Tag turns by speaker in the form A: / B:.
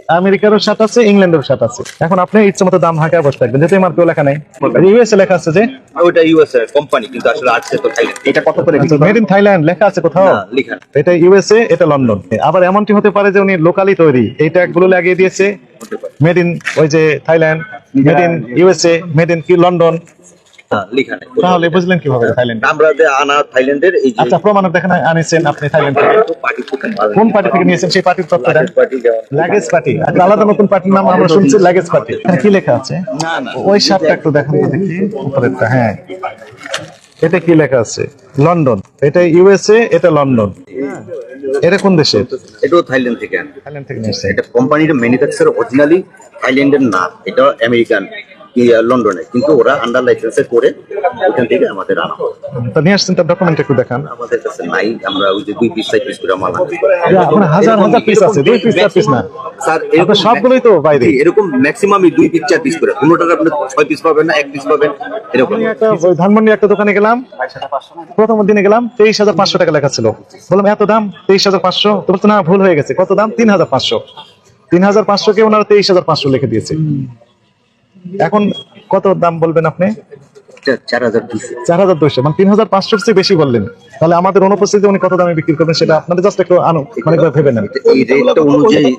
A: আমেরিকারও সাথে আছে, ইংল্যান্ডেরও সাথে আছে। এখন আপনি ইচ্ছে মতো দাম হাঁকা বসে থাকবেন, যেহেতু এমআরপিও লেখা নাই। ইউএসএ লেখা আছে যে
B: ওইটা ইউএস এর কোম্পানি, কিন্তু আসলে আসছে তো থাইল্যান্ড। এটা কত করে
A: মেড ইন থাইল্যান্ড লেখা আছে কোথাও?
B: না, লেখা নেই।
A: এটা ইউএসএ, এটা লন্ডন। আবার এমনটি হতে পারে যে উনি লোকালি তৈরি, এই ট্যাগ গুলো লাগিয়ে দিয়েছে,
B: হতে পারে।
A: মেড ইন ওই যে Thailand, made in USA, made in কি লন্ডন।
B: হ্যাঁ, লেখা নেই।
A: তাহলে বুঝলেন কিভাবে থাইল্যান্ড?
B: আমরা যে আনা থাইল্যান্ডের এই যে
A: আচ্ছা, প্রমাণ দেখেন আনিছেন আপনি থাইল্যান্ড থেকে।
B: পার্টি থেকে মাল
A: কোন পার্টি থেকে নিয়েছেন সেই পার্টির তথ্য দেন।
B: পার্টি যেমন
A: লাগেজ পার্টি, একটা আলাদা নতুন পার্টির নাম আমরা শুনছি, লাগেজ পার্টি। কি লেখা আছে?
B: না না
A: ওই শার্টটা একটু দেখেন তো দেখি, উপরেরটা। হ্যাঁ, এটা কি লেখা আছে? লন্ডন। এটা ইউএসএ, এটা লন্ডন। এটা কোন দেশে?
B: এটাও থাইল্যান্ড থেকে আনা।
A: থাইল্যান্ড থেকে নিয়েছে।
B: এটা কোম্পানির ম্যানুফ্যাকচার অরিজিনালি থাইল্যান্ডের না, এটা আমেরিকান লন্ডনে, কিন্তু ওরা আন্ডার লাইসেন্সে করে ওখান থেকে আমাদের আনা হয়।
A: তো নিয়ে আসছেন, তার ডকুমেন্ট একটু দেখান।
B: আমাদের কাছে নাই, আমরা ওই যে 2 পিস 4 পিস করে মাল আনি।
A: আপনার হাজার হাজার পিস আছে, 2 পিস 4 পিস না
B: স্যার,
A: আপনার সবগুলোই তো বাইরে।
B: এরকম ম্যাক্সিমামই 2 পিস 4 পিস করে, কোনোটার আপনি 6 পিস পাবেন না, 1 পিস পাবেন, এরকম।
A: আমি একটা ওই ধানমন্ডি একটা দোকানে গেলাম, প্রথম দিনে গেলাম, 23,500 টাকা লেখা ছিল। বললাম এত দাম, 23,500? তো বলতো না, ভুল হয়ে গেছে। কত দাম? 3,500। 3,500 কে ওনারা 23,500 লিখে দিয়েছে। এখন কত দাম বলবেন আপনি?
B: 4,200।
A: 4,200, মানে 3,500 চেয়ে বেশি বললেন। তাহলে আমাদের অনুপস্থিতিতে উনি কত দামে বিক্রি করবেন সেটা আপনাদের জাস্ট একটু মানে ভেবে নেন।
B: এই রেটটা অনুযায়ী